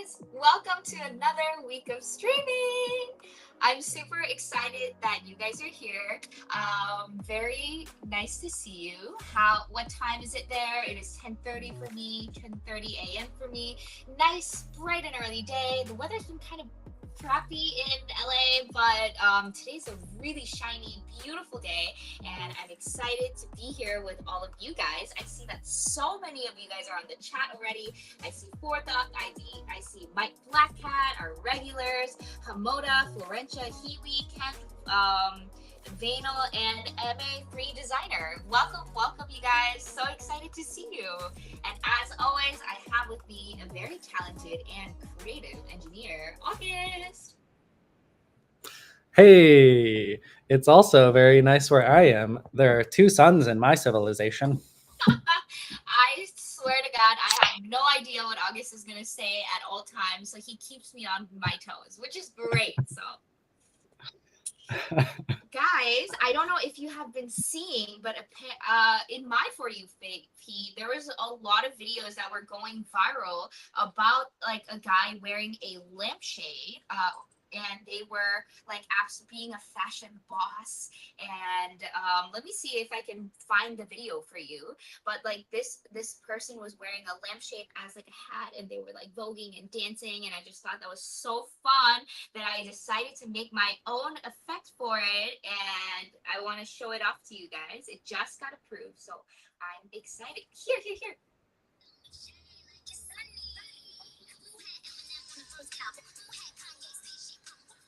guys! Welcome to another week of streaming. I'm super excited that you guys are here. Very nice to see you. What time is it there? It is 10:30 for me, 10:30 a.m. for me. Nice, bright and early day. The weather's been kind of crappy in LA, but today's a really shiny, beautiful day, and I'm excited to be here with all of you guys. I see that so many of you guys are on the chat already. I see Forthuck, I see Mike Blackcat, our regulars, Hamoda, Florentia, Hiwi, Ken, Vanal, and MA3 Designer. Welcome, you guys. So excited to see you. And as always, I have with me a very talented and creative engineer, August. Hey, it's also very nice where I am. There are two suns in my civilization. I swear to God, I have no idea what August is going to say at all times, so he keeps me on my toes, which is great. So, guys, I don't know if you have been seeing, but in my For You feed, there was a lot of videos that were going viral about like a guy wearing a lampshade. And they were like being a fashion boss. And let me see if I can find the video for you. But like this person was wearing a lampshade as like a hat, and they were like voguing and dancing. And I just thought that was so fun that I decided to make my own effect for it. And I want to show it off to you guys. It just got approved, so I'm excited. Here.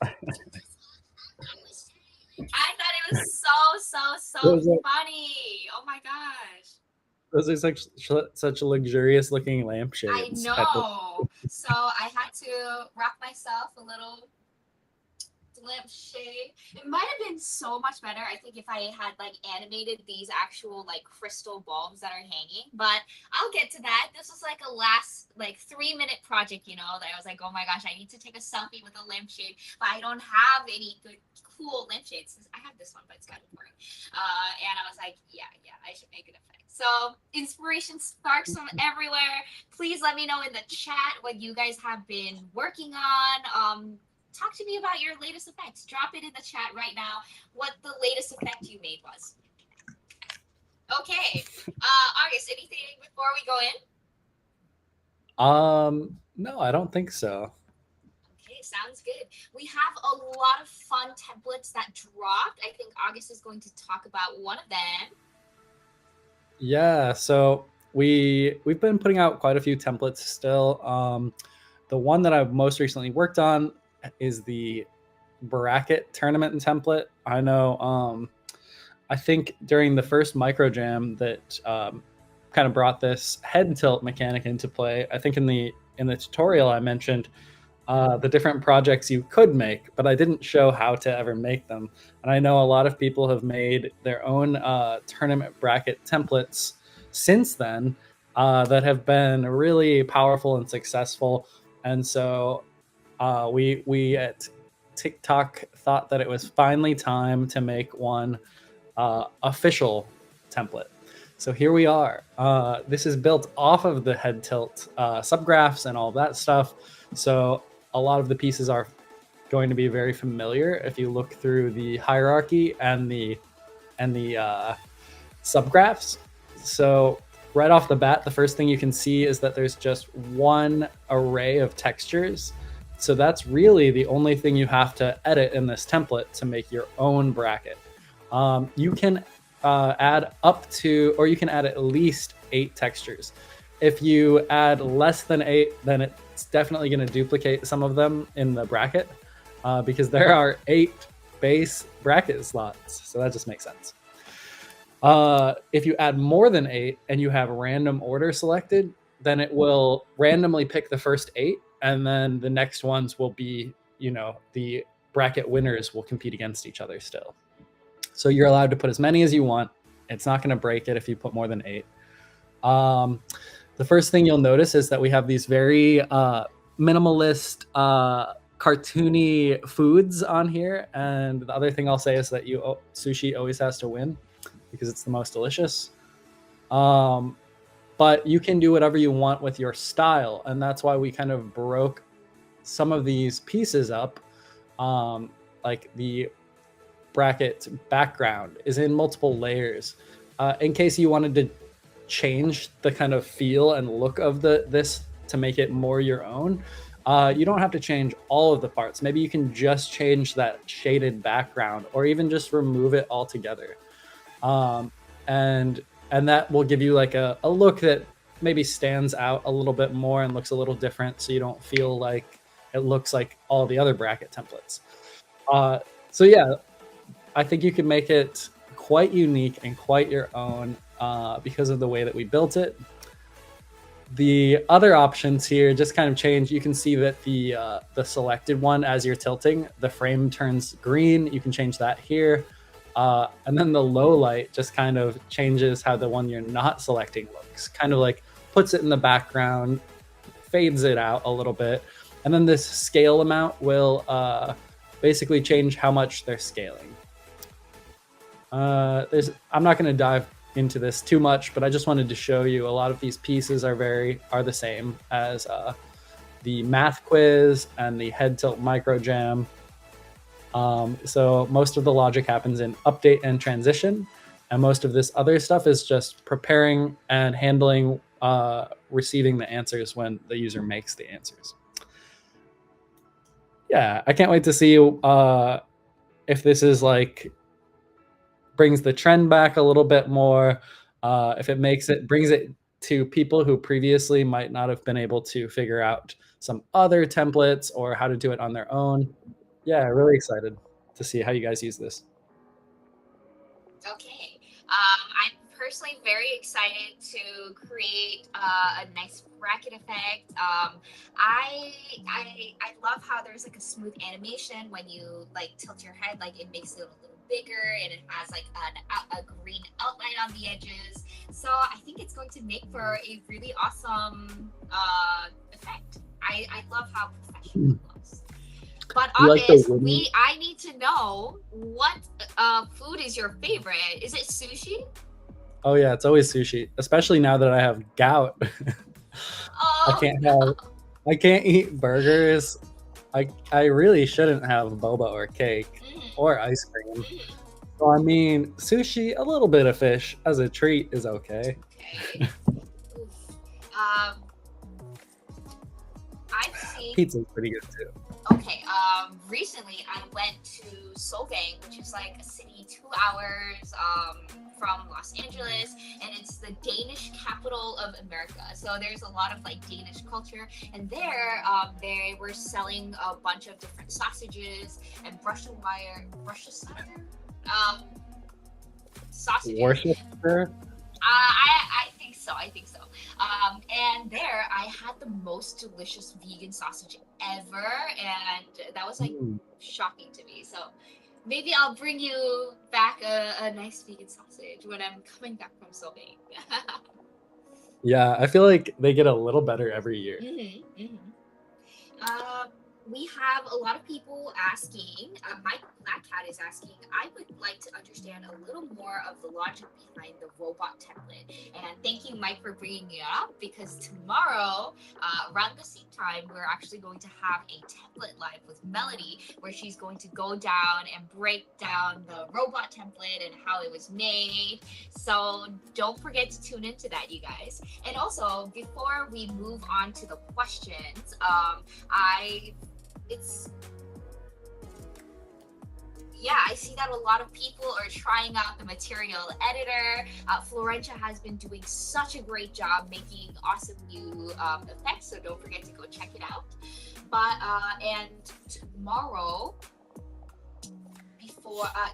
I thought it was so funny. Oh my gosh. Those are such luxurious looking lampshades. I know. So I had to rock myself a little lampshade. It might have been so much better, I think, if I had like animated these actual like crystal bulbs that are hanging, but I'll get to that. This was like a last like 3-minute project, that I was like, oh my gosh, I need to take a selfie with a lampshade, but I don't have any good cool lampshades. I have this one, but it's kind of boring. And I was like, yeah, I should make an effect. So inspiration sparks from everywhere. Please let me know in the chat what you guys have been working on. Talk to me about your latest effects. Drop it in the chat right now what the latest effect you made was. Okay. August, anything before we go in? No, I don't think so. Okay, sounds good. We have a lot of fun templates that dropped. I think August is going to talk about one of them. Yeah, so we've been putting out quite a few templates still. The one that I've most recently worked on is the bracket tournament template. I know I think during the first micro jam that kind of brought this head tilt mechanic into play. I think in the tutorial I mentioned the different projects you could make, but I didn't show how to ever make them. And I know a lot of people have made their own tournament bracket templates since then that have been really powerful and successful. And so we at TikTok thought that it was finally time to make one official template. So here we are. This is built off of the head tilt subgraphs and all that stuff. So a lot of the pieces are going to be very familiar if you look through the hierarchy and the subgraphs. So right off the bat, the first thing you can see is that there's just one array of textures. So that's really the only thing you have to edit in this template to make your own bracket. You can add up to, or you can add at least 8 textures. If you add less than 8, then it's definitely going to duplicate some of them in the bracket because there are 8 base bracket slots. So that just makes sense. If you add more than 8 and you have random order selected, then it will randomly pick the first 8. And then the next ones will be, the bracket winners will compete against each other still. So you're allowed to put as many as you want. It's not going to break it if you put more than 8. The first thing you'll notice is that we have these very minimalist, cartoony foods on here. And the other thing I'll say is that sushi always has to win because it's the most delicious. But you can do whatever you want with your style. And that's why we kind of broke some of these pieces up, like the bracket background is in multiple layers, in case you wanted to change the kind of feel and look of this to make it more your own. You don't have to change all of the parts. Maybe you can just change that shaded background, or even just remove it altogether. Um, and that will give you like a look that maybe stands out a little bit more and looks a little different, so you don't feel like it looks like all the other bracket templates. So yeah, I think you can make it quite unique and quite your own, because of the way that we built it. The other options here just kind of change. You can see that the selected one, as you're tilting, the frame turns green. You can change that here. And then the low light just kind of changes how the one you're not selecting looks. Kind of like puts it in the background, fades it out a little bit. And then this scale amount will basically change how much they're scaling. I'm not going to dive into this too much, but I just wanted to show you a lot of these pieces are the same as the math quiz and the head tilt micro jam. So most of the logic happens in update and transition, and most of this other stuff is just preparing and handling receiving the answers when the user makes the answers. Yeah, I can't wait to see if this is like brings the trend back a little bit more, if it brings it to people who previously might not have been able to figure out some other templates or how to do it on their own. Yeah, really excited to see how you guys use this. Okay. I'm personally very excited to create a nice bracket effect. I love how there's like a smooth animation when you like tilt your head, like it makes it a little bigger, and it has like a green outline on the edges. So I think it's going to make for a really awesome effect. I love how professional it looks. But You like the August, wooden? I need to know what food is your favorite? Is it sushi? Oh yeah, it's always sushi, especially now that I have gout. I Oh can't have no. I can't eat burgers. I really shouldn't have boba or cake Mm-hmm, or ice cream. mm-hmm. So I mean, sushi, a little bit of fish as a treat is okay. Okay. Oof. Um, I've seen. Pizza's pretty good too. Okay. Recently I went to Solvang, which is like a city 2 hours from Los Angeles, and it's the Danish capital of America. So there's a lot of like Danish culture, and there they were selling a bunch of different sausages and um, sausages. Worcester? I think so. I think so. And there, I had the most delicious vegan sausage ever, and that was like Mm. shocking to me. So maybe I'll bring you back a nice vegan sausage when I'm coming back from Slovenia. Yeah, I feel like they get a little better every year. Mm-hmm, mm-hmm. Um, we have a lot of people asking. Mike Black Cat is asking. I would like to understand a little more of the logic behind the robot template. And thank you, Mike, for bringing it up because tomorrow, around the same time, we're actually going to have a template live with Melody, where she's going to go down and break down the robot template and how it was made. So don't forget to tune into that, you guys. And also, before we move on to the questions, I it's yeah, I see that a lot of people are trying out the material editor. Florentia has been doing such a great job making awesome new effects, so don't forget to go check it out. But and tomorrow,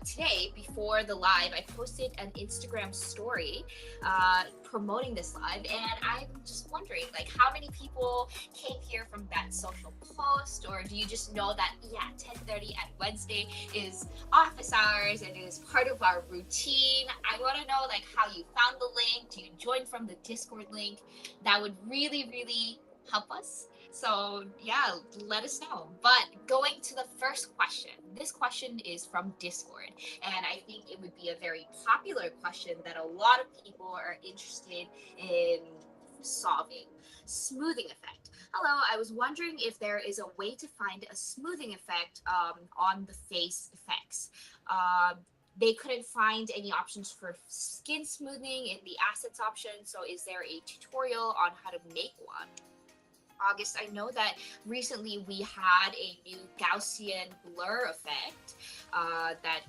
today before the live, I posted an Instagram story promoting this live, and I'm just wondering, like, how many people came here from that social post, or do you just know that 10:30 at Wednesday is office hours and it is part of our routine? I want to know like how you found the link. Do you join from the Discord link? That would really help us. So yeah, let us know. But going to the first question, this question is from Discord, and I think it would be a very popular question that a lot of people are interested in solving. Smoothing effect. Hello, I was wondering if there is a way to find a smoothing effect on the face effects. They couldn't find any options for skin smoothing in the assets option, so is there a tutorial on how to make one? August, I know that recently we had a new Gaussian blur effect that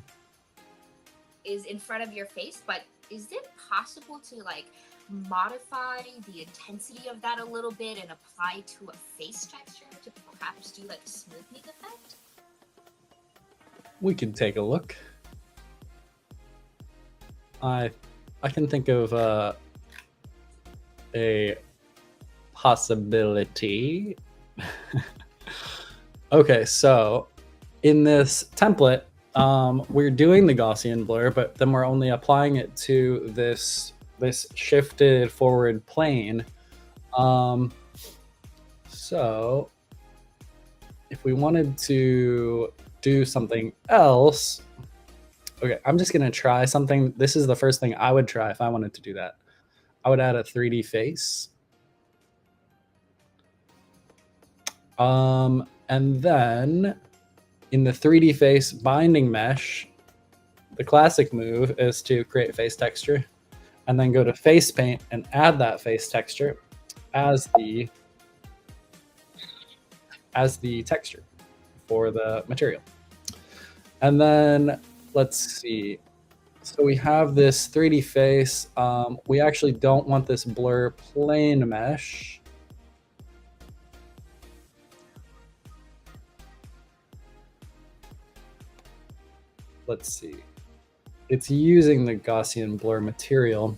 is in front of your face, but is it possible to like modify the intensity of that a little bit and apply to a face texture to perhaps do like a smoothing effect? We can take a look. I can think of a possibility. Okay, so in this template, we're doing the Gaussian blur, but then we're only applying it to this shifted forward plane. So if we wanted to do something else, okay, I'm just gonna try something. This is the first thing I would try if I wanted to do that. I would add a 3D face. And then in the 3D face binding mesh, the classic move is to create face texture and then go to face paint and add that face texture as the texture for the material. And then let's see. So we have this 3D face. We actually don't want this blur plane mesh. Let's see. It's using the Gaussian blur material.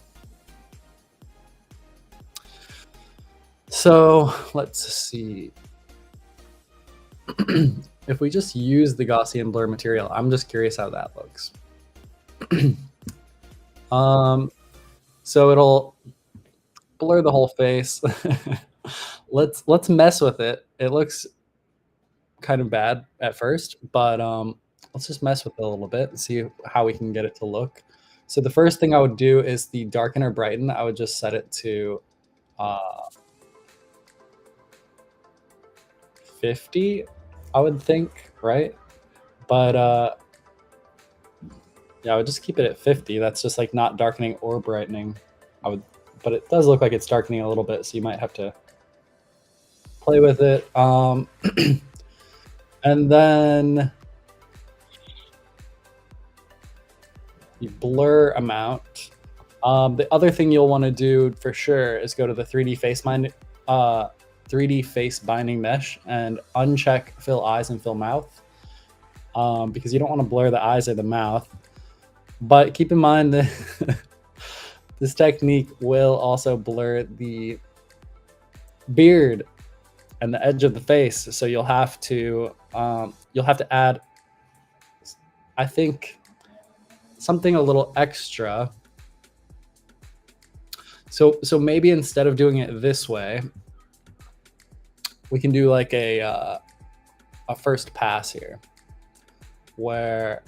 So let's see. If we just use the Gaussian blur material, I'm just curious how that looks. So it'll blur the whole face. Let's mess with it. It looks kind of bad at first, but let's just mess with it a little bit and see how we can get it to look. So the first thing I would do is the darken or brighten. I would just set it to 50, I would think, right? But yeah, I would just keep it at 50. That's just like not darkening or brightening. But it does look like it's darkening a little bit, so you might have to play with it. And then the blur amount. The other thing you'll want to do for sure is go to the 3D face binding mesh and uncheck fill eyes and fill mouth, because you don't want to blur the eyes or the mouth. But keep in mind that this technique will also blur the beard and the edge of the face. So you'll have to add, I think, something a little extra. So maybe instead of doing it this way, we can do like a first pass here, where,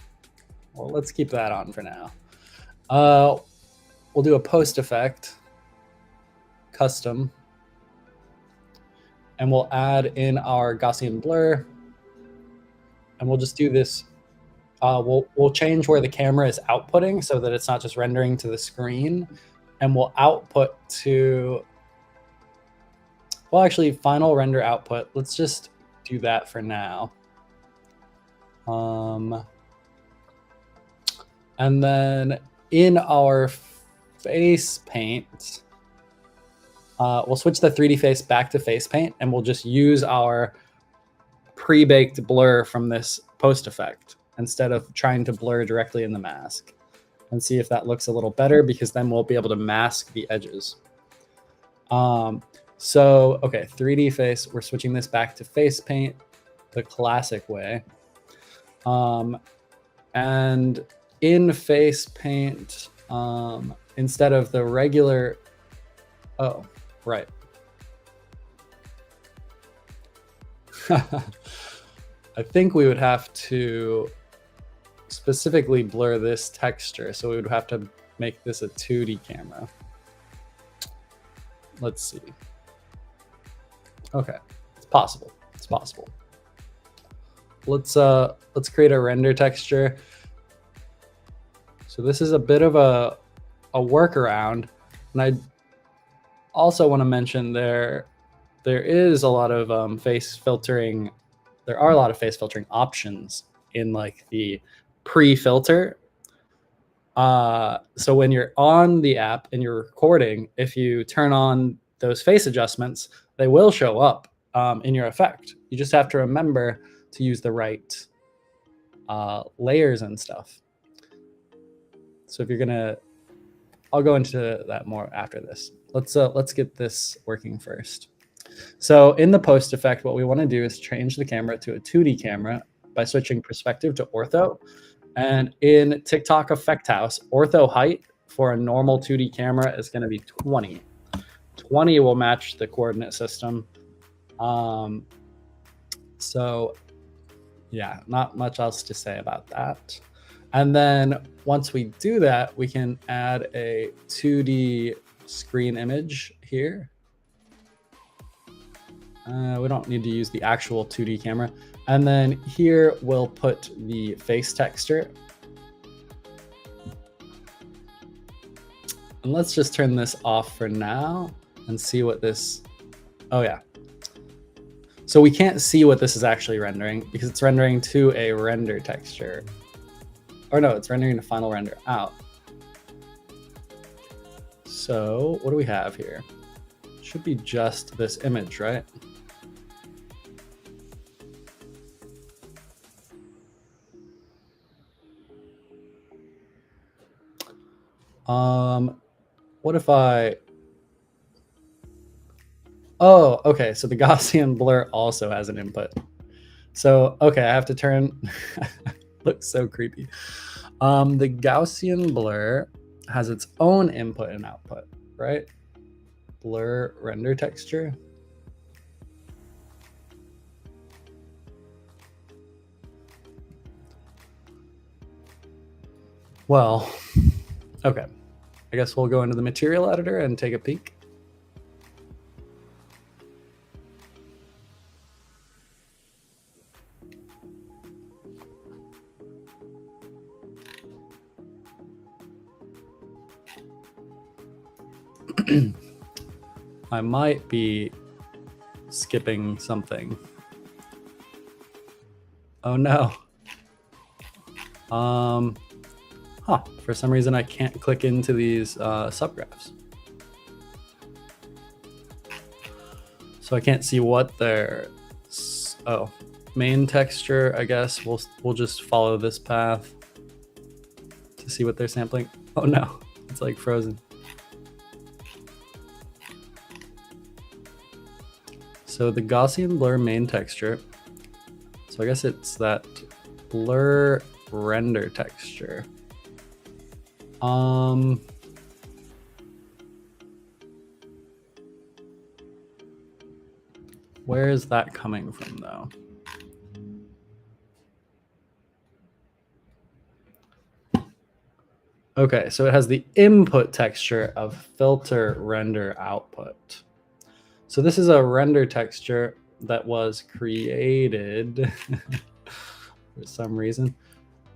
well, let's keep that on for now. We'll do a post effect, custom, and we'll add in our Gaussian blur, and we'll just do this. We'll change where the camera is outputting so that it's not just rendering to the screen, and we'll output to, well, actually, final render output. Let's just do that for now. And then in our face paint, we'll switch the 3D face back to face paint, and we'll just use our pre-baked blur from this post effect instead of trying to blur directly in the mask, and see if that looks a little better, because then we'll be able to mask the edges. So, okay, 3D face, we're switching this back to face paint the classic way. And in face paint, instead of the regular, oh, right. I think we would have to specifically blur this texture. So we would have to make this a 2D camera. Let's see. Okay, it's possible. It's possible. Let's create a render texture. So this is a bit of a workaround, and I also want to mention there is a lot of face filtering. There are a lot of face filtering options in like the pre-filter. So when you're on the app and you're recording, if you turn on those face adjustments, they will show up in your effect. You just have to remember to use the right layers and stuff. So if you're gonna, I'll go into that more after this. Let's get this working first. So in the post effect, what we want to do is change the camera to a 2D camera by switching perspective to ortho. And in TikTok Effect House, ortho height for a normal 2D camera is going to be 20. 20 will match the coordinate system. So yeah, not much else to say about that. And then once we do that, we can add a 2D screen image here. We don't need to use the actual 2D camera. And then here we'll put the face texture. And let's just turn this off for now and see what this, oh yeah. So we can't see what this is actually rendering because it's rendering to a render texture. Or no, it's rendering the final render out. So what do we have here? Should be just this image, right? What if I, oh, okay. So the Gaussian blur also has an input. So, okay, I have to turn, looks so creepy. The Gaussian blur has its own input and output, right? Blur render texture. Well, okay. I guess we'll go into the material editor and take a peek. I might be skipping something. Oh no. For some reason I can't click into these subgraphs. So I can't see what they're, oh, main texture, I guess we'll just follow this path to see what they're sampling. Oh no, it's like frozen. So the Gaussian blur main texture. So I guess it's that blur render texture. Where is that coming from though? Okay, so it has the input texture of filter render output. So this is a render texture that was created for some reason.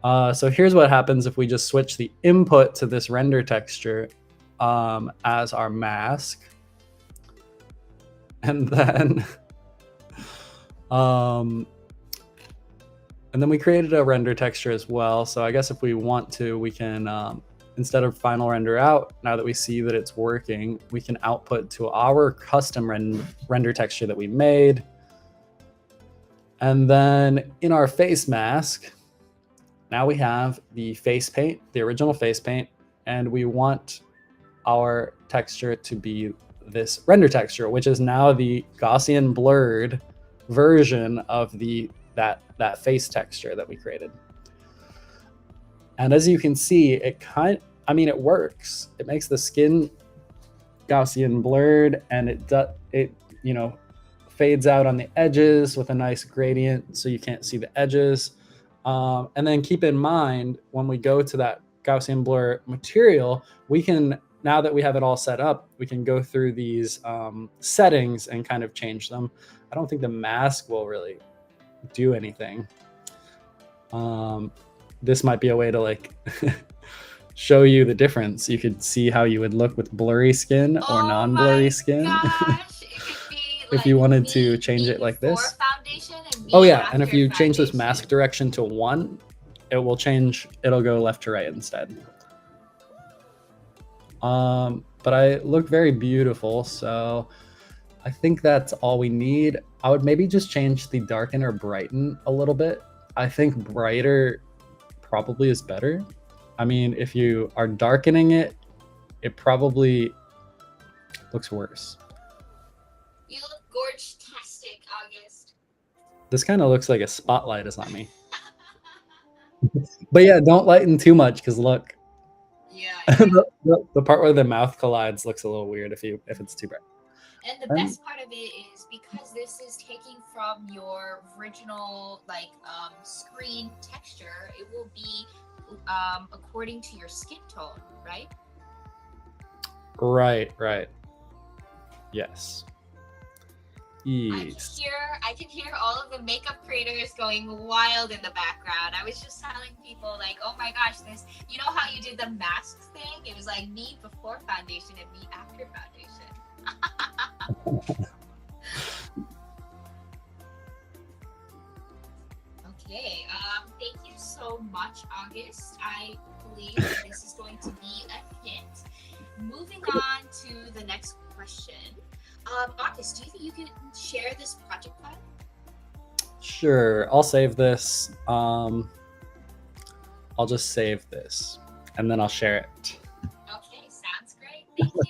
So here's what happens if we just switch the input to this render texture as our mask. And then we created a render texture as well. So I guess if we want to, we can, instead of final render out, now that we see that it's working, we can output to our custom render texture that we made. And then in our face mask, now we have the face paint, the original face paint, and we want our texture to be this render texture, which is now the Gaussian blurred version of that face texture that we created. And as you can see, it it works. It makes the skin Gaussian blurred, and it fades out on the edges with a nice gradient, so you can't see the edges. And then keep in mind, when we go to that Gaussian blur material, we can now that we have it all set up, we can go through these settings and kind of change them. I don't think the mask will really do anything. This might be a way to like show you the difference. You could see how you would look with blurry skin or non-blurry skin. Gosh, it could be like if you wanted to change it like this. Foundation and oh yeah, and if you change this mask direction to 1, it will change. It'll go left to right instead. But I look very beautiful, so I think that's all we need. I would maybe just change the darken or brighten a little bit. I think brighter probably is better. I mean, if you are darkening it, it probably looks worse. You look gorge-tastic, August. This kind of looks like a spotlight is on me. But yeah, don't lighten too much, because look. Yeah. the part where the mouth collides looks a little weird if it's too bright. And the best part of it is because this is taking from your original screen texture, it will be according to your skin tone, right? Right. Yes. I can hear all of the makeup creators going wild in the background. I was just telling people like, oh my gosh, this, you know how you did the mask thing? It was like me before foundation and me after foundation. Okay, thank you so much, August. I believe that this is going to be a hit. Moving on to the next question. August, do you think you can share this project file? Sure, I'll save this. I'll just save this and then I'll share it. Okay, sounds great. Thank you.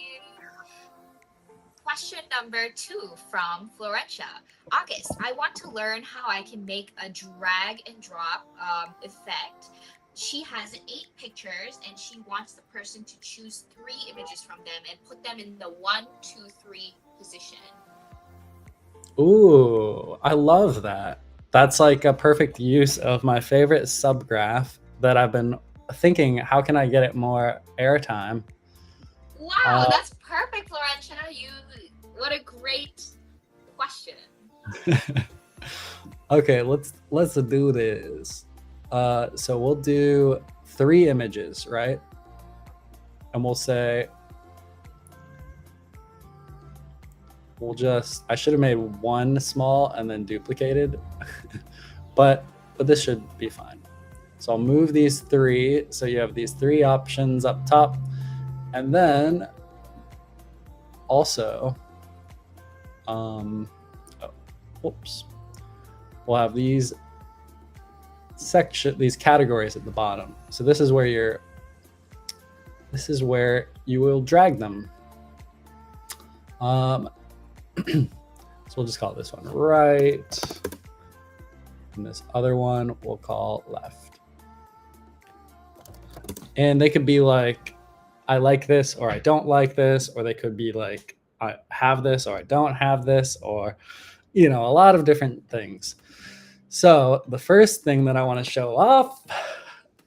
Question number 2 from Florentia. August, I want to learn how I can make a drag and drop effect. She has 8 pictures and she wants the person to choose 3 images from them and put them in the 1, 2, 3 position. Ooh, I love that. That's like a perfect use of my favorite subgraph that I've been thinking, how can I get it more airtime? Wow, that's perfect, Florentia. What a great question. Okay, let's do this. So we'll do 3 images, right? And we'll say, I should have made 1 small and then duplicated, but this should be fine. So I'll move these 3. So you have these 3 options up top. And then also, we'll have these these categories at the bottom. So this is where you will drag them. So we'll just call this one right, and this other one we'll call left. And they could be like, I like this, or I don't like this, or they could be like, I have this, or I don't have this, or, a lot of different things. So the first thing that I want to show off,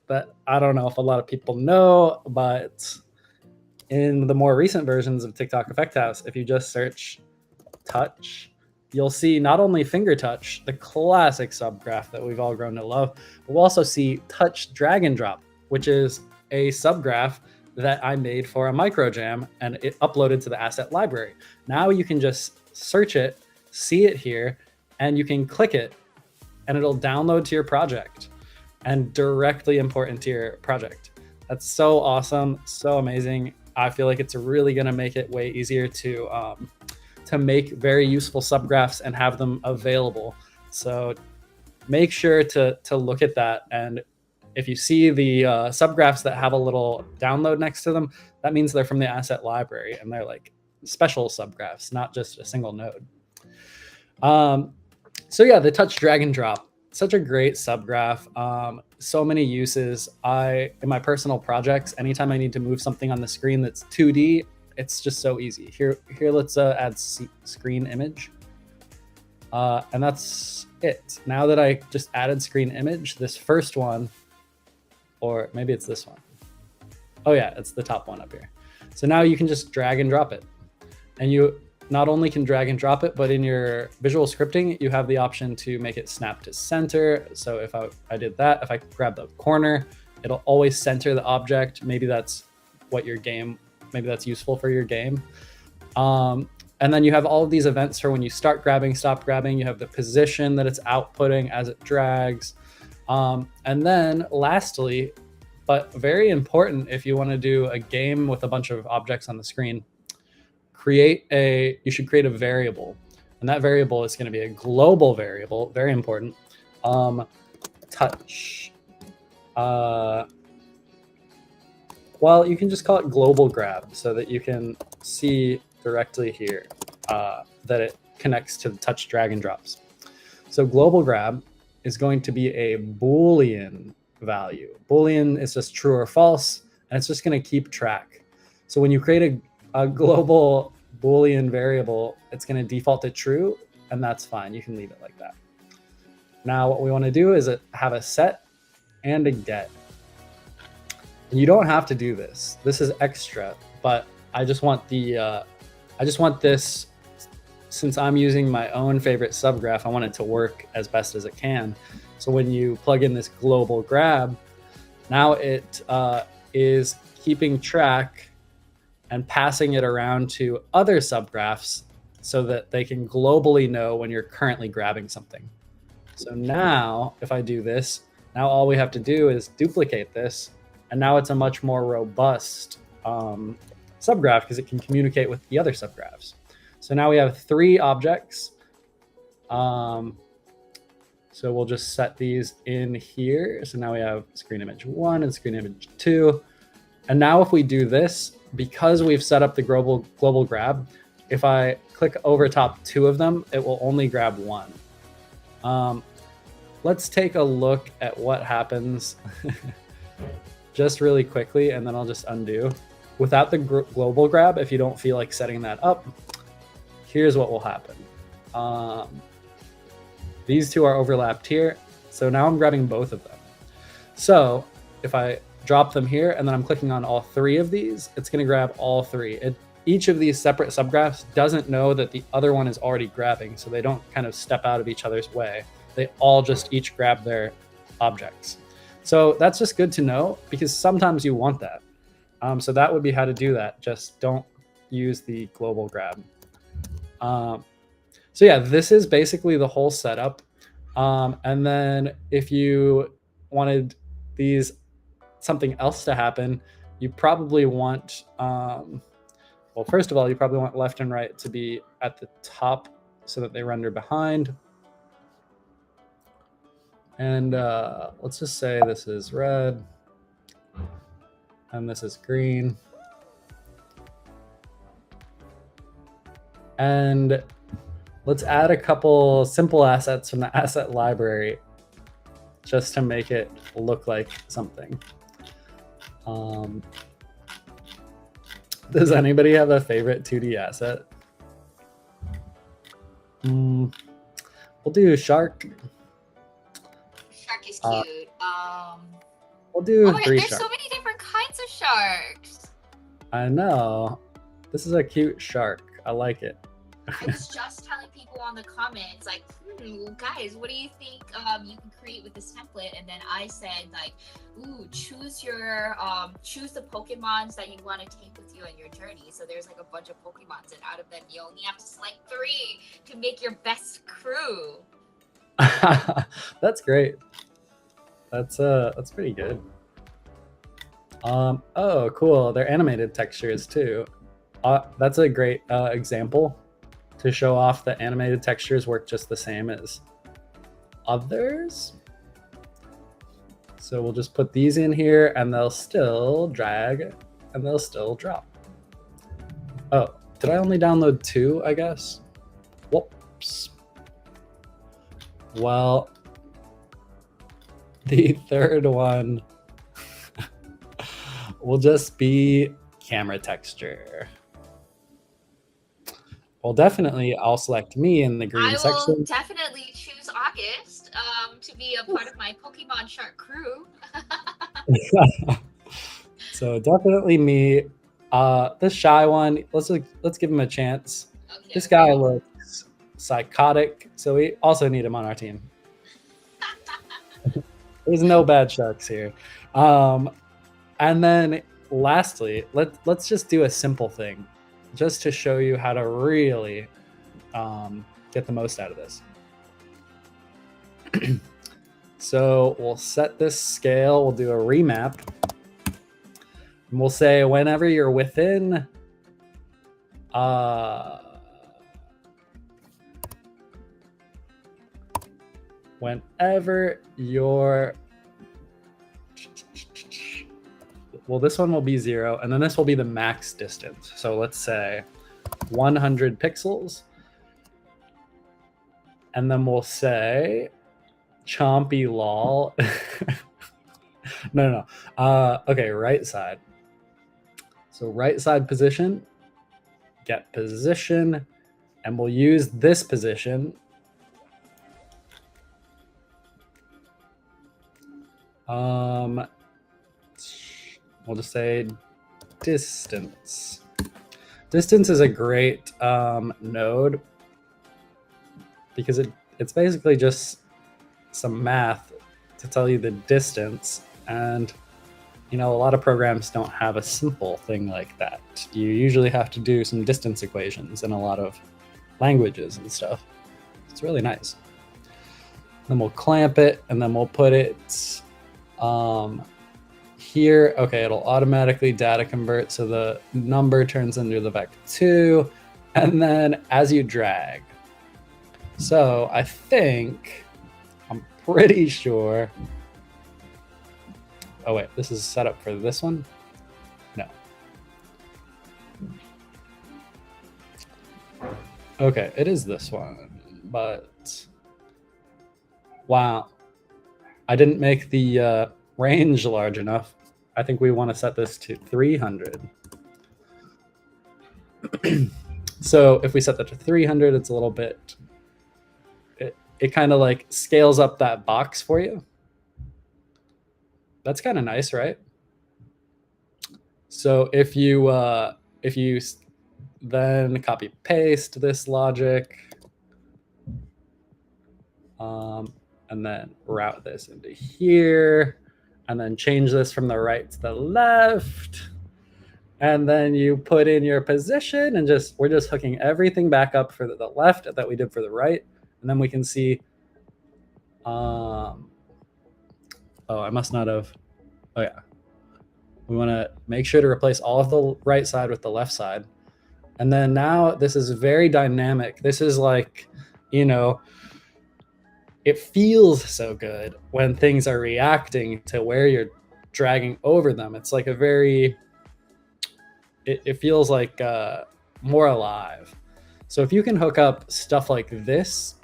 that I don't know if a lot of people know, but in the more recent versions of TikTok Effect House, if you just search touch, you'll see not only finger touch, the classic subgraph that we've all grown to love, but we'll also see touch drag and drop, which is a subgraph that I made for a microjam and it uploaded to the asset library. Now you can just search it, see it here, and you can click it and it'll download to your project and directly import into your project. That's so awesome, so amazing. I feel like it's really gonna make it way easier to make very useful subgraphs and have them available. So make sure to look at that. And if you see the subgraphs that have a little download next to them, that means they're from the asset library and they're like special subgraphs, not just a single node. So yeah, the touch drag and drop, such a great subgraph. So many uses. In my personal projects, anytime I need to move something on the screen that's 2D, it's just so easy. Here let's add screen image. And that's it. Now that I just added screen image, this first one, or maybe it's this one. Oh yeah, it's the top one up here. So now you can just drag and drop it. And you not only can drag and drop it, but in your visual scripting, you have the option to make it snap to center. So if I did that, if I grab the corner, it'll always center the object. Maybe that's what your game, maybe that's useful for your game. And then you have all of these events for when you start grabbing, stop grabbing. You have the position that it's outputting as it drags. And then lastly, but very important if you want to do a game with a bunch of objects on the screen, you should create a variable. And that variable is going to be a global variable, very important. Touch. Well, you can just call it global grab so that you can see directly here that it connects to the touch drag and drops. So global grab is going to be a Boolean value. Boolean is just true or false, and it's just going to keep track. So when you create a global Boolean variable, it's going to default to true, and that's fine. You can leave it like that. Now what we want to do is have a set and a get. And you don't have to do this. This is extra, but I just want this, since I'm using my own favorite subgraph, I want it to work as best as it can. So when you plug in this global grab, now it is keeping track and passing it around to other subgraphs so that they can globally know when you're currently grabbing something. So now if I do this, now all we have to do is duplicate this, and now it's a much more robust subgraph because it can communicate with the other subgraphs. So now we have 3 objects. So we'll just set these in here. So now we have screen image 1 and screen image 2. And now if we do this, because we've set up the global grab, if I click over top 2 of them, it will only grab 1. Let's take a look at what happens just really quickly, and then I'll just undo. Without the global grab, if you don't feel like setting that up, here's what will happen. These 2 are overlapped here. So now I'm grabbing both of them. So if I drop them here and then I'm clicking on all 3 of these, it's going to grab all 3. Each of these separate subgraphs doesn't know that the other one is already grabbing, so they don't kind of step out of each other's way. They all just each grab their objects. So that's just good to know because sometimes you want that. So that would be how to do that. Just don't use the global grab. So yeah, this is basically the whole setup. And then if you wanted something else to happen, you probably want, well, first of all, you probably want left and right to be at the top so that they render behind. And let's just say this is red and this is green. And let's add a couple simple assets from the asset library just to make it look like something. Does anybody have a favorite 2D asset? We'll do shark. Shark is cute. We'll do oh my 3 God, there's sharks. so many different kinds of sharks. I know. This is a cute shark. I like it. I was just telling people on the comments, like, guys, what do you think you can create with this template? And then I said, like, ooh, choose the Pokemons that you want to take with you on your journey. So there's like a bunch of Pokemons, and out of them, you only have to select 3 to make your best crew. That's great. That's pretty good. Oh, cool. They're animated textures too. That's a great example to show off that animated textures work just the same as others. So we'll just put these in here and they'll still drag and they'll still drop. Oh, did I only download 2, I guess? Whoops. Well, the 3rd one will just be camera texture. Well, definitely I'll select me in the green section. I will definitely choose August to be a part of my Pokemon Shark crew. So definitely me. This shy one, let's give him a chance. Okay, This okay. guy looks psychotic, so we also need him on our team. There's no bad sharks here. Um, and then lastly, let's just do a simple thing, just to show you how to really get the most out of this. So we'll set this scale. We'll do a remap. And we'll say whenever you're within whenever you're well, this one will be 0, and then this will be the max distance. So let's say 100 pixels. And then we'll say chompy lol. No. Okay, right side. So right side position, get position, and we'll use this position. We'll just say distance. Distance is a great node because it's basically just some math to tell you the distance, and a lot of programs don't have a simple thing like that. You usually have to do some distance equations in a lot of languages and stuff. It's really nice. Then we'll clamp it, and then we'll put it here. Okay, it'll automatically data convert, so the number turns into the vector 2, and then as you drag. So I think, I'm pretty sure. Oh wait, this is set up for this one? No. Okay, it is this one, but wow. I didn't make the range large enough. I think we want to set this to 300. So if we set that to 300, it's a little bit, it kind of like scales up that box for you. That's kind of nice, right? So if you then copy paste this logic, and then route this into here, and then change this from the right to the left, and then you put in your position, and we're just hooking everything back up for the left that we did for the right, and then we can see. Oh, I must not have. Oh yeah. We want to make sure to replace all of the right side with the left side. And then now this is very dynamic. This is like, it feels so good when things are reacting to where you're dragging over them. It's like it feels like more alive. So if you can hook up stuff like this,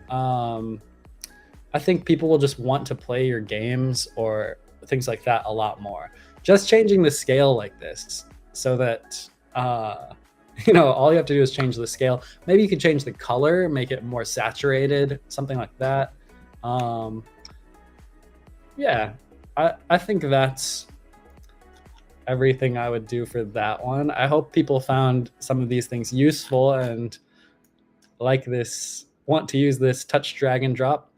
I think people will just want to play your games or things like that a lot more. Just changing the scale like this so that, all you have to do is change the scale. Maybe you could change the color, make it more saturated, something like that. Yeah, I think that's everything I would do for that one. I hope people found some of these things useful and like this, want to use this touch drag and drop.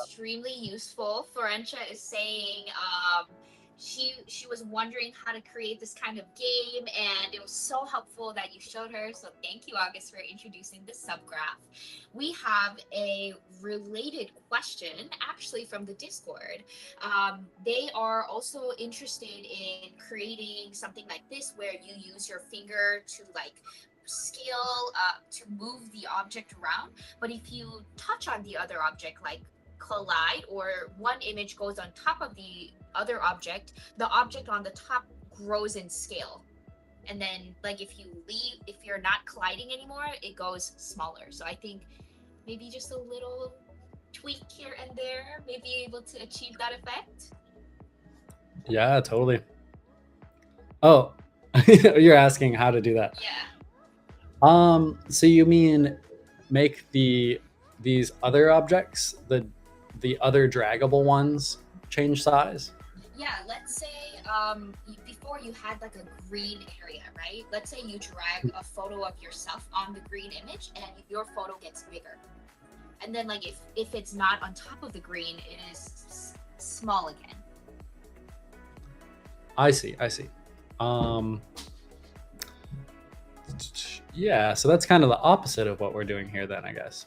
Extremely useful. Florentia is saying she was wondering how to create this kind of game, and it was so helpful that you showed her. So thank you, August, for introducing the subgraph. We have a related question actually from the Discord. They are also interested in creating something like this where you use your finger to scale to move the object around, but if you touch on the other object, like collide, or one image goes on top of the other object, the object on the top grows in scale, and then if you're not colliding anymore, it goes smaller. So I think maybe just a little tweak here and there may be able to achieve that effect. Yeah, totally. Oh, you're asking how to do that? Yeah. So you mean make these other objects, the the other draggable ones change size? Yeah, let's say before you had like a green area, right? Let's say you drag a photo of yourself on the green image and your photo gets bigger. And then like if it's not on top of the green, it is small again. I see. Yeah, so that's kind of the opposite of what we're doing here then, I guess.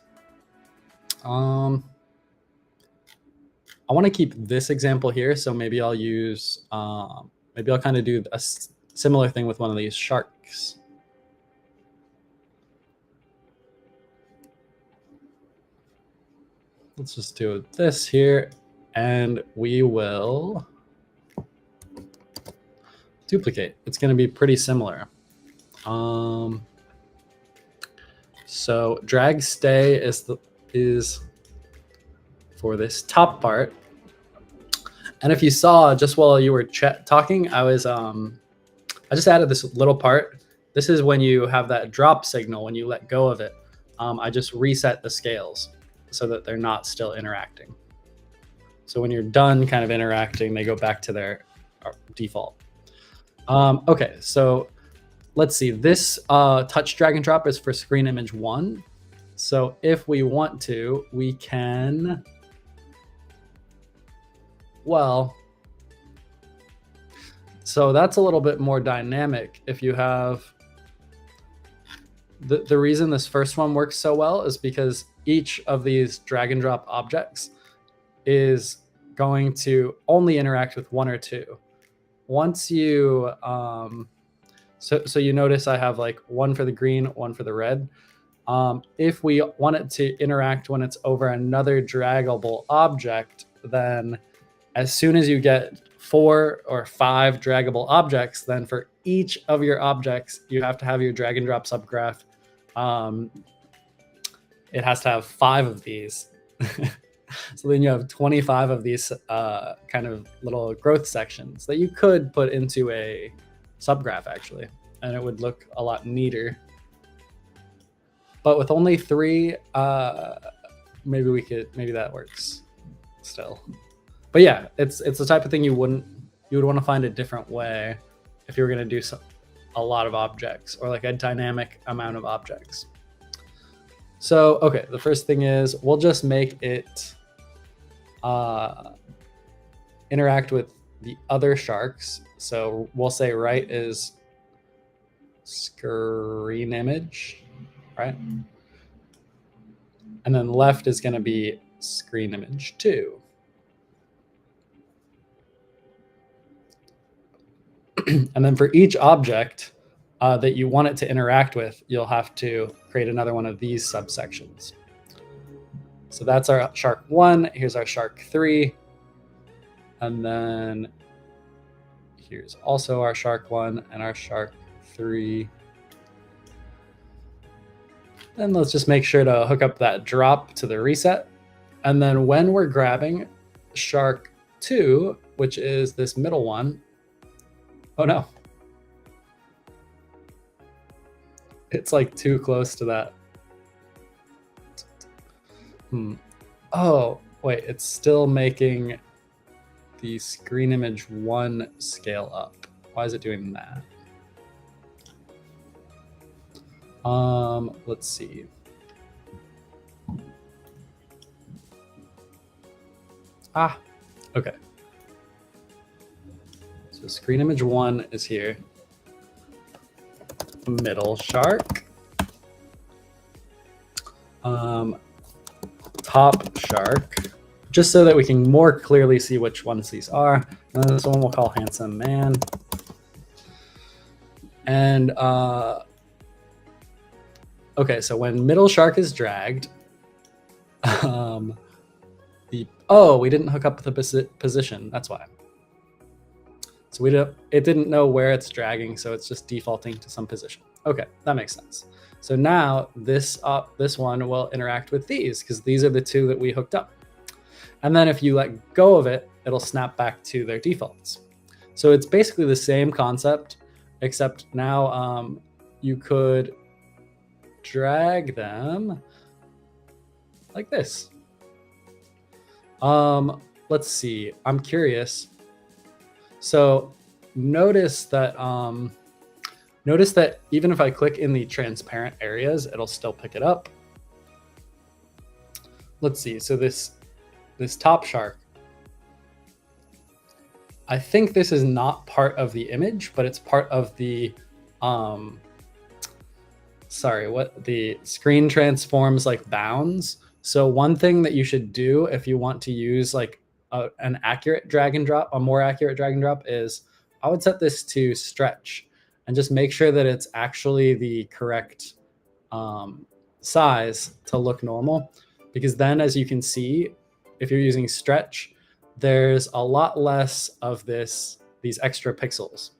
I want to keep this example here, so maybe I'll use, maybe I'll kind of do a similar thing with one of these sharks. Let's just do this here, and we will duplicate. It's going to be pretty similar. So drag stay is for this top part. And if you saw just while you were talking, I just added this little part. This is when you have that drop signal, when you let go of it. I just reset the scales so that they're not still interacting. So when you're done kind of interacting, they go back to their default. Okay, so let's see. This touch drag and drop is for screen image 1. So if we want to, we can, well, so that's a little bit more dynamic. If you have, the reason this first one works so well is because each of these drag and drop objects is going to only interact with one or two. Once you, so you notice I have like one for the green, one for the red. If we want it to interact when it's over another draggable object, then as soon as you get 4 or 5 draggable objects, then for each of your objects, you have to have your drag and drop subgraph. It has to have 5 of these. So then you have 25 of these kind of little growth sections that you could put into a subgraph actually, and it would look a lot neater. But with only 3, maybe that works still. But yeah, it's the type of thing you would want to find a different way if you were going to do a lot of objects or like a dynamic amount of objects. So, okay, the first thing is we'll just make it interact with the other sharks. So we'll say right is screen image, right? And then left is going to be screen image 2. And then for each object that you want it to interact with, you'll have to create another one of these subsections. So that's our shark 1. Here's our shark 3. And then here's also our shark 1 and our shark 3. Then let's just make sure to hook up that drop to the reset. And then when we're grabbing shark 2, which is this middle one, oh no, it's like too close to that. Oh, wait, it's still making the screen image 1 scale up. Why is it doing that? Let's see. Okay. So screen image 1 is here. Middle shark. Top shark. Just so that we can more clearly see which ones these are. This one we'll call handsome man. And okay, so when middle shark is dragged, we didn't hook up the position. That's why. So it didn't know where it's dragging, so it's just defaulting to some position. Okay, that makes sense. So now this one will interact with these because these are the 2 that we hooked up. And then if you let go of it, it'll snap back to their defaults. So it's basically the same concept, except now you could drag them like this. Let's see. I'm curious. So notice that even if I click in the transparent areas, it'll still pick it up. Let's see. So this top shark, I think this is not part of the image, but it's part of the the screen transforms like bounds. So one thing that you should do if you want to use like an accurate drag and drop, a more accurate drag and drop, is I would set this to stretch and just make sure that it's actually the correct size to look normal. Because then, as you can see, if you're using stretch, there's a lot less of these extra pixels.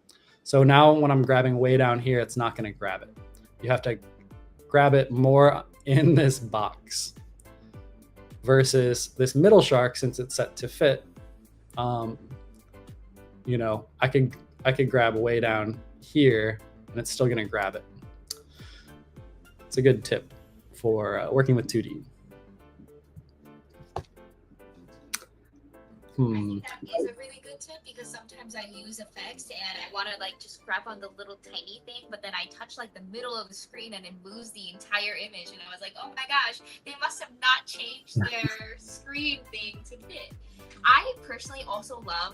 So now when I'm grabbing way down here, it's not going to grab it. You have to grab it more in this box versus this middle shark, since it's set to fit. You know, I could grab way down here and it's still going to grab it. It's a good tip for working with 2D. I think that is a really good tip, because sometimes I use effects and I want to like just grab on the little tiny thing, but then I touch like the middle of the screen and it moves the entire image, and I was like, oh my gosh, they must have not changed their screen thing to fit. I personally also love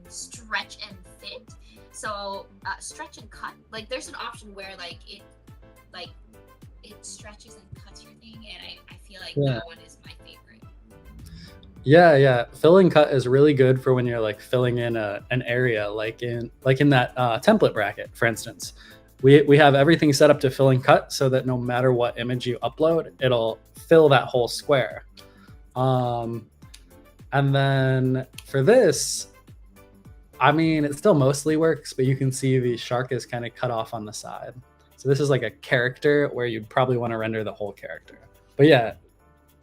stretch and fit. So stretch and cut, like there's an option where like it stretches and cuts your thing, and I feel like that one is my favorite. Yeah. Fill and cut is really good for when you're like filling in an area, like in that template bracket, for instance. We have everything set up to fill and cut so that no matter what image you upload, it'll fill that whole square. And then for this, I mean, it still mostly works, but you can see the shark is kind of cut off on the side. So this is like a character where you'd probably want to render the whole character. But yeah,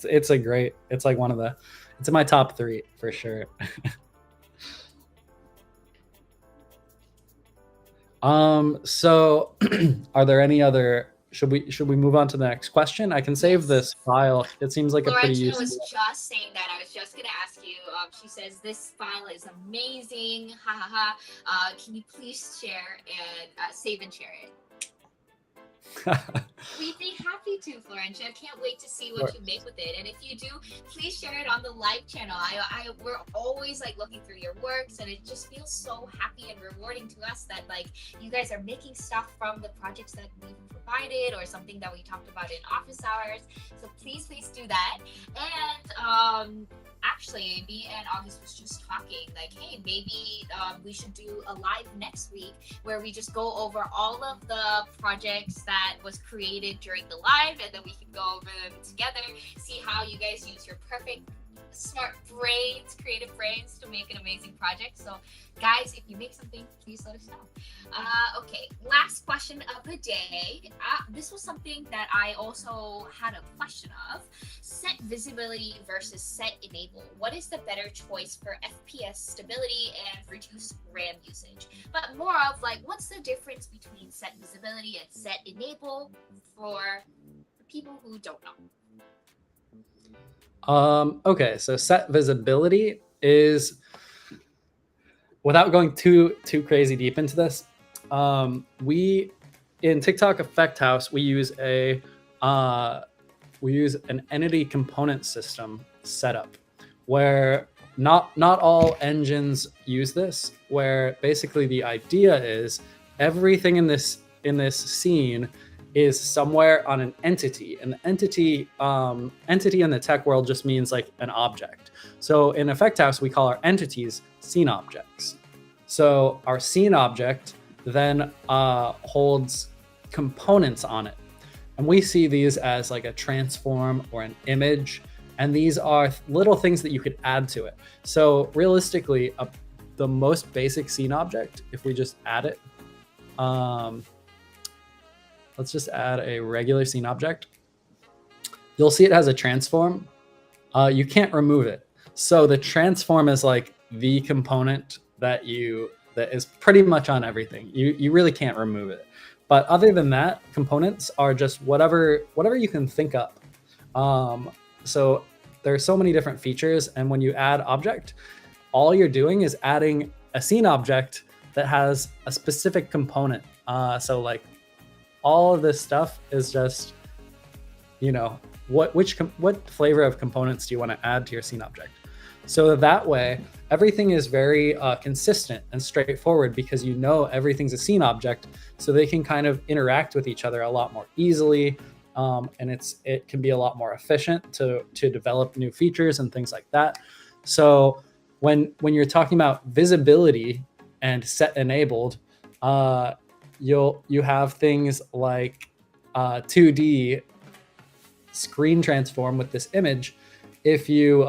it's like one of the, it's in my top 3 for sure. So are there any other, should we move on to the next question? I can save this file. It seems like a pretty useful. was just saying that. I was just going to ask you. She says, this file is amazing. Ha ha ha. Can you please share and save and share it? We'd be happy to, Florentia. I can't wait to see what you make with it. And if you do, please share it on the live channel. We're always like looking through your works, and it just feels so happy and rewarding to us that like you guys are making stuff from the projects that we've provided or something that we talked about in office hours. So please do that. And actually, me and August was just talking like, hey, maybe we should do a live next week where we just go over all of the projects that was created during the live, and then we can go over them together, see how you guys use your perfect smart brains, creative brains to make an amazing project. So guys, if you make something, please let us know. Okay, last question of the day. This was something that I also had a question of. Set visibility versus set enable. What is the better choice for FPS stability and reduced RAM usage? But more of like, what's the difference between set visibility and set enable for people who don't know? Okay, so set visibility is, without going too crazy deep into this, we in TikTok Effect House we use an entity component system setup where not all engines use this, where basically the idea is everything in this scene is somewhere on an entity, and the entity in the tech world just means like an object. So in Effect House, we call our entities scene objects. So our scene object then holds components on it, and we see these as like a transform or an image, and these are little things that you could add to it. So realistically, the most basic scene object, if we just add it, let's just add a regular scene object. You'll see it has a transform. You can't remove it. So the transform is like the component that is pretty much on everything. You really can't remove it. But other than that, components are just whatever you can think up. So there are so many different features, and when you add object, all you're doing is adding a scene object that has a specific component. So like all of this stuff is just, you know, what flavor of components do you want to add to your scene object? So that way, everything is very consistent and straightforward, because you know everything's a scene object, so they can kind of interact with each other a lot more easily, and it can be a lot more efficient to develop new features and things like that. So when you're talking about visibility and set enabled, you have things like 2D screen transform with this image. If you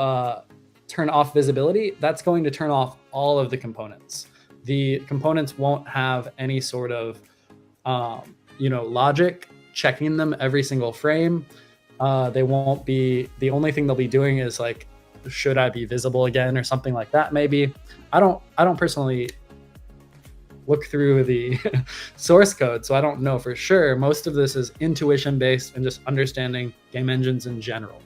turn off visibility, that's going to turn off all of the components. The components won't have any sort of logic checking them every single frame. They won't be, the only thing they'll be doing is like, should I be visible again or something like that? Maybe. I don't personally look through the source code, so I don't know for sure. Most of this is intuition based and just understanding game engines in general.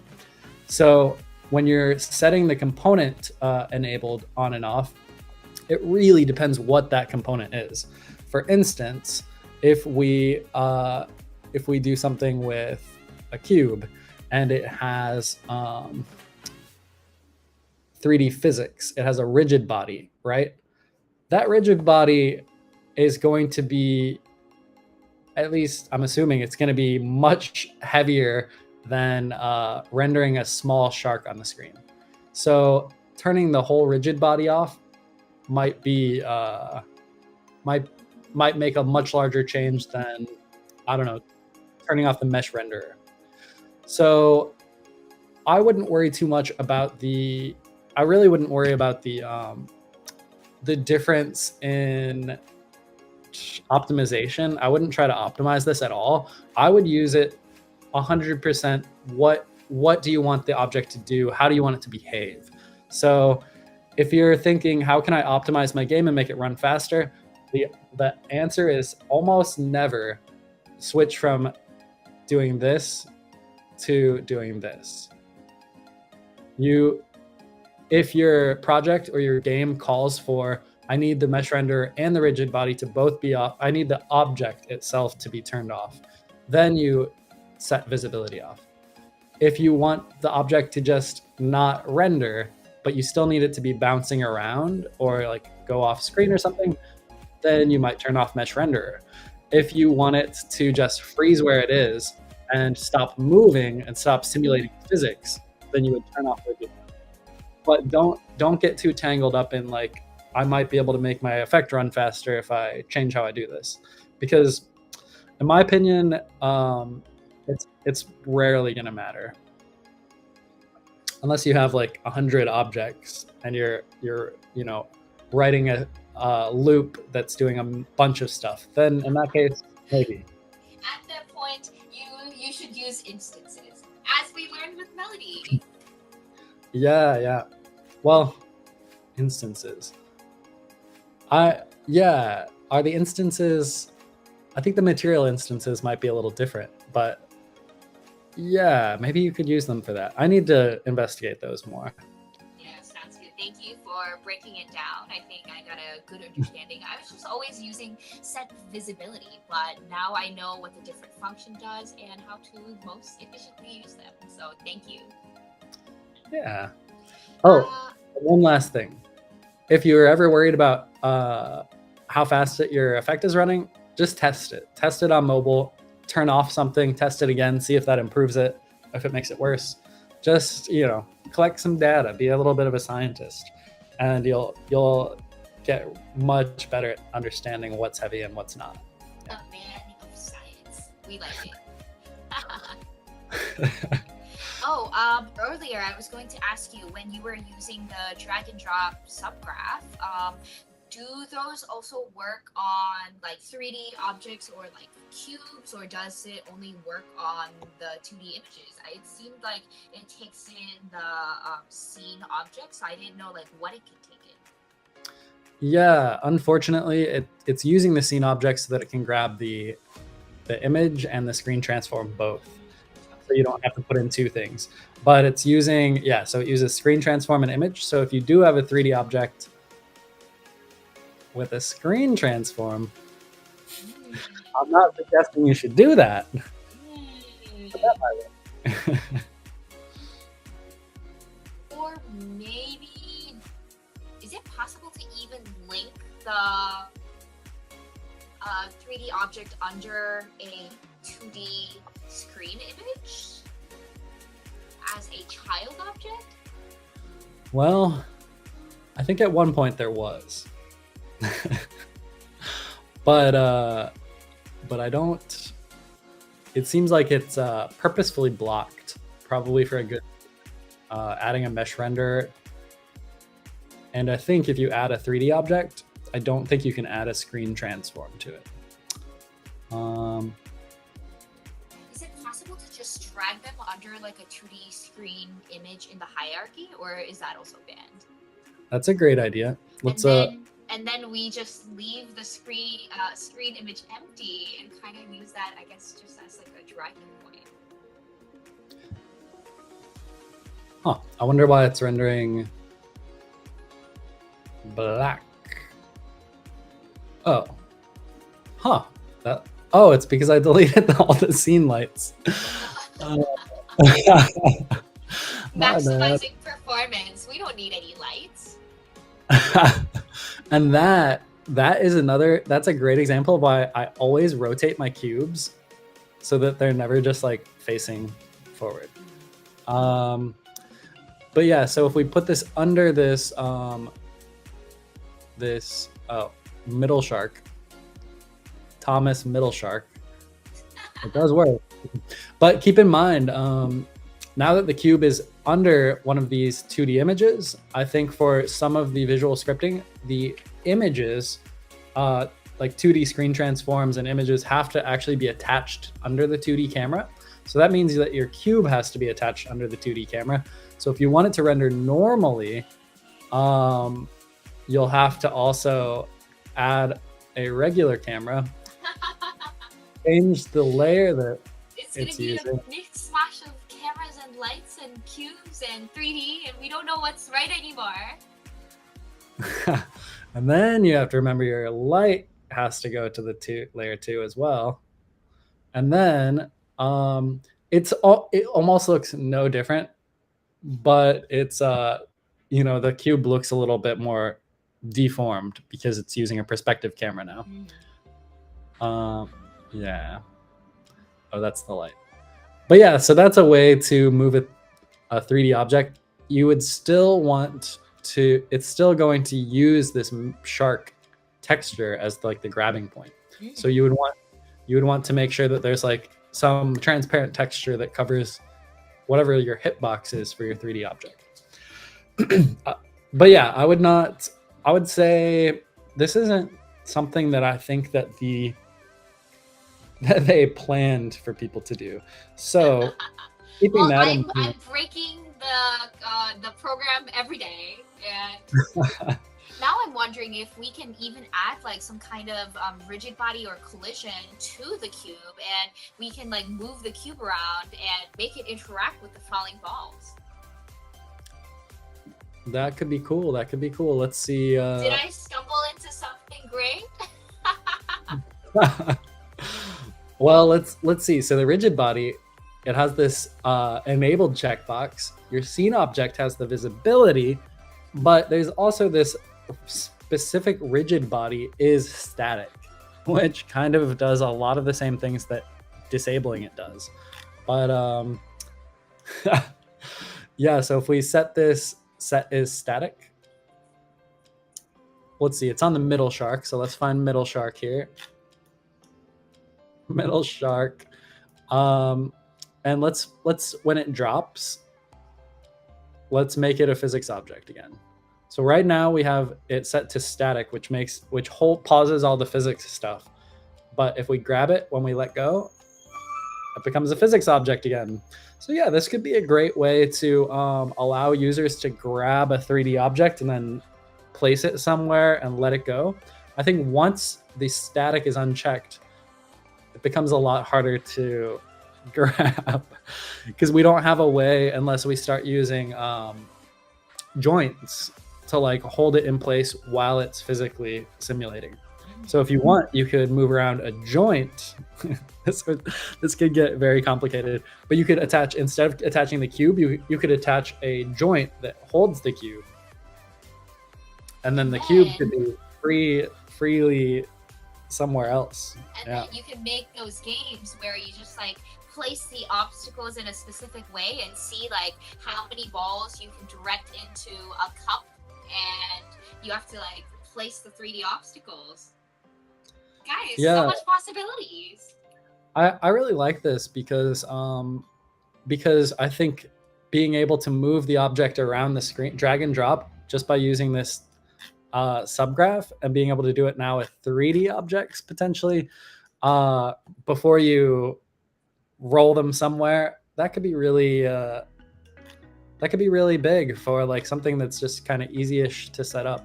So when you're setting the component enabled on and off, it really depends what that component is. For instance, if we do something with a cube and it has 3D physics, it has a rigid body, right? That rigid body is going to be, at least I'm assuming it's going to be much heavier than rendering a small shark on the screen. So turning the whole rigid body off might be might make a much larger change than, I don't know, turning off the mesh renderer. So I wouldn't worry too much about I really wouldn't worry about the difference in optimization. I wouldn't try to optimize this at all. I would use it 100%. What do you want the object to do? How do you want it to behave? So if you're thinking, how can I optimize my game and make it run faster? The answer is almost never switch from doing this to doing this. If your project or your game calls for, I need the mesh renderer and the rigid body to both be off, I need the object itself to be turned off, then you set visibility off. If you want the object to just not render, but you still need it to be bouncing around or like go off screen or something, then you might turn off mesh renderer. If you want it to just freeze where it is and stop moving and stop simulating physics, then you would turn off rigid. But don't get too tangled up in like, I might be able to make my effect run faster if I change how I do this, because in my opinion, it's rarely going to matter unless you have like 100 objects and you're writing a loop that's doing a bunch of stuff. Then in that case, maybe. At that point, you should use instances, as we learned with Melody. Yeah. Well, instances. Are the instances, I think the material instances might be a little different, but yeah, maybe you could use them for that. I need to investigate those more. Yeah, sounds good. Thank you for breaking it down. I think I got a good understanding. I was just always using set visibility, but now I know what the different function does and how to most efficiently use them. So thank you. Yeah. Oh, one last thing. If you're ever worried about how fast your effect is running, just test it. Test it on mobile, turn off something, test it again, see if that improves it, if it makes it worse. Just, collect some data, be a little bit of a scientist, and you'll get much better at understanding what's heavy and what's not. A man of science. We like it. Earlier I was going to ask you, when you were using the drag and drop subgraph, do those also work on like 3D objects or like cubes, or does it only work on the 2D images? It seemed like it takes in the scene objects. I didn't know like what it could take in. Yeah, unfortunately, it's using the scene objects so that it can grab the image and the screen transform both. so you don't have to put in two things. But it's using, yeah, so it uses screen transform and image. So if you do have a 3D object with a screen transform, I'm not suggesting you should do that. Or maybe, is it possible to even link the 3D object under a 2D screen image as a child object? Well, I think at one point there was. But I don't, it seems like it's purposefully blocked, probably for a good, adding a mesh render. And I think if you add a 3D object, I don't think you can add a screen transform to it. Is it possible to just drag them under like a 2D screen image in the hierarchy, or is that also banned? That's a great idea. Let's and then we just leave the screen image empty and kind of use that, I guess, just as like a dragging point. Huh. I wonder why it's rendering black. Oh. Huh. Oh, it's because I deleted all the scene lights. Maximizing performance. We don't need any lights. And that's a great example of why I always rotate my cubes so that they're never just like facing forward. But yeah, so if we put this under this middle shark, Thomas middle shark, it does work. But keep in mind, now that the cube is under one of these 2D images, I think for some of the visual scripting, the images, like 2D screen transforms and images, have to actually be attached under the 2D camera. So that means that your cube has to be attached under the 2D camera. So if you want it to render normally, you'll have to also add a regular camera, change the layer that it's using. A mixed smash of cameras and lights and cubes and 3D, and we don't know what's right anymore. And then you have to remember your light has to go to the layer 2 as well. And then it almost looks no different, but it's the cube looks a little bit more deformed because it's using a perspective camera now. Yeah. Oh, that's the light. But yeah, so that's a way to move a 3D object. You would still want to, it's still going to use this shark texture as like the grabbing point. So you would want to make sure that there's like some transparent texture that covers whatever your hitbox is for your 3D object. But yeah, I would say this isn't something that I think that they planned for people to do. So keeping that in mind, I'm breaking the program every day, and now I'm wondering if we can even add like some kind of rigid body or collision to the cube, and we can like move the cube around and make it interact with the falling balls. That could be cool. Let's see. Did I stumble into something great? Well, let's see. So the rigid body, it has this enabled checkbox. Your scene object has the visibility, but there's also this specific rigid body is static, which kind of does a lot of the same things that disabling it does. But yeah, so if we set this set is static, let's see, it's on the middle shark. So let's find middle shark here. Middle shark. And let's when it drops, let's make it a physics object again. So right now we have it set to static, which pauses all the physics stuff. But if we grab it when we let go, it becomes a physics object again. So yeah, this could be a great way to allow users to grab a 3D object and then place it somewhere and let it go. I think once the static is unchecked, it becomes a lot harder to grab, because we don't have a way unless we start using joints to like hold it in place while it's physically simulating. So if you want, you could move around a joint. this, this could get very complicated, but you could attach, instead of attaching the cube, you could attach a joint that holds the cube, and then the cube could be freely somewhere else. And then you can make those games where you just like place the obstacles in a specific way and see like how many balls you can direct into a cup, and you have to like place the 3D obstacles. Guys, so much possibilities. I really like this because I think being able to move the object around the screen, drag and drop, just by using this subgraph, and being able to do it now with 3D objects potentially, before you roll them somewhere, that could be really big for like something that's just kind of easy-ish to set up.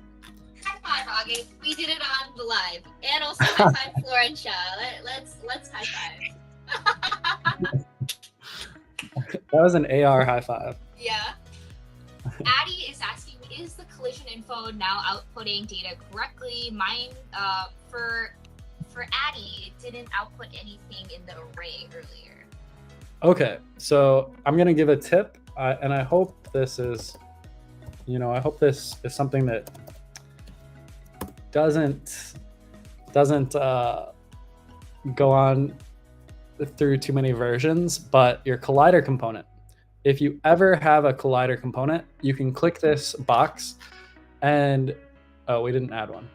High five, Augie. We did it on the live, and also high five Florentia. Let's high five. That was an AR high five. Yeah. Addie is asking, is the collision info now outputting data correctly? Mine, for Addie, it didn't output anything in the array earlier. Okay, so I'm gonna give a tip, and I hope this is, I hope this is something that doesn't go on through too many versions, but your collider component. If you ever have a collider component, you can click this box and, oh, we didn't add one.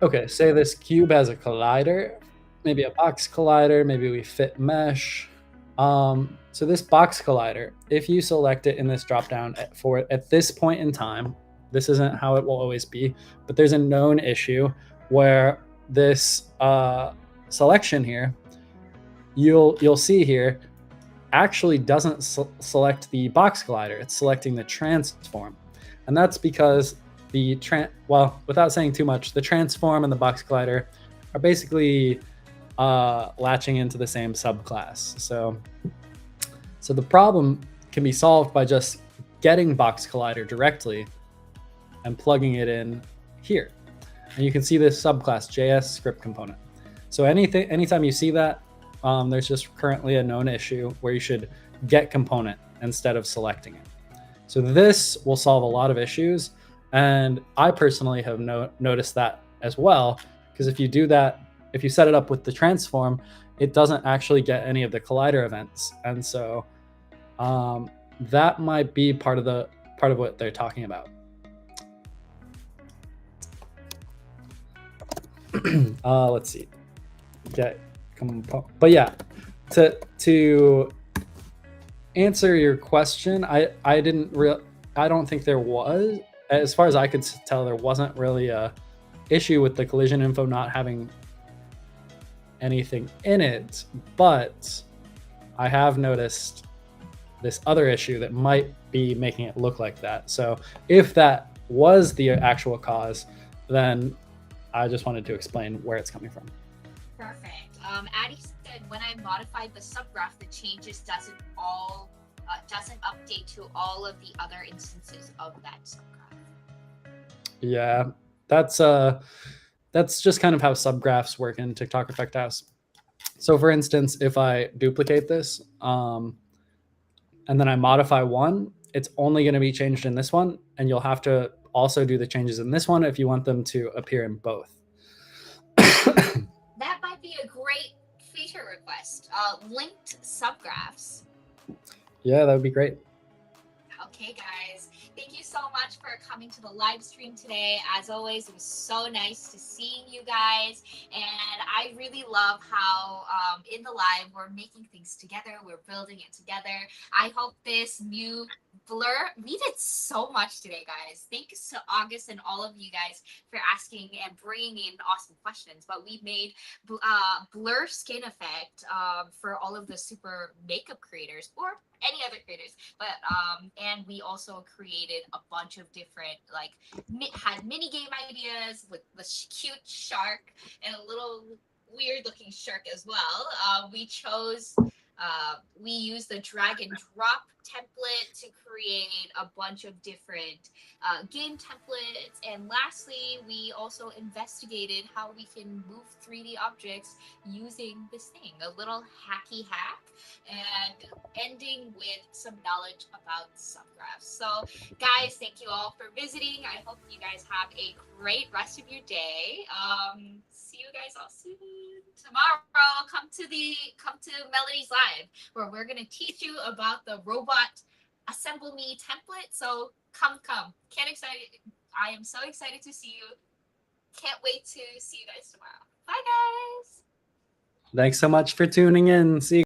Okay, say this cube has a collider, maybe a box collider, maybe we fit mesh. So this box collider, if you select it in this dropdown at this point in time, this isn't how it will always be, but there's a known issue where this selection here, you'll see here, actually doesn't select the box collider. It's selecting the transform, and that's because well, without saying too much, the transform and the box collider are basically latching into the same subclass. So the problem can be solved by just getting box collider directly and plugging it in here, and you can see this subclass JS script component. So anytime you see that, there's just currently a known issue where you should get component instead of selecting it. So this will solve a lot of issues, and I personally have noticed that as well, because if you do that, if you set it up with the transform, it doesn't actually get any of the collider events, and so that might be part of what they're talking about. Let's see. But yeah, to answer your question, I don't think there was, as far as I could tell, there wasn't really a issue with the collision info not having anything in it, but I have noticed this other issue that might be making it look like that. So if that was the actual cause, then I just wanted to explain where it's coming from. Perfect. Addie said, when I modified the subgraph, the changes doesn't update to all of the other instances of that subgraph. Yeah, that's just kind of how subgraphs work in TikTok Effect House. So for instance, if I duplicate this and then I modify one, it's only going to be changed in this one, and you'll have to also do the changes in this one if you want them to appear in both. That might be a great feature request. Linked subgraphs. Yeah, that would be great. Okay, guys. Thank you so much for coming to the live stream today. As always, it was so nice to see you guys. And I really love how in the live, we're making things together. We're building it together. I hope this new Blur, we did so much today, guys. Thanks to August and all of you guys for asking and bringing in awesome questions. But we made Blur skin effect for all of the super makeup creators or any other creators, but and we also created a bunch of different, had mini game ideas with the cute shark and a little weird looking shark as well. We used the drag and drop template to create a bunch of different game templates. And lastly, we also investigated how we can move 3D objects using this thing, a little hacky hack, and ending with some knowledge about subgraphs. So, guys, thank you all for visiting. I hope you guys have a great rest of your day. See you guys all soon. Tomorrow, come to Melody's Live, where we're gonna teach you about the robot assemble me template. So come. Can't excited. I am so excited to see you. Can't wait to see you guys tomorrow. Bye, guys. Thanks so much for tuning in. See you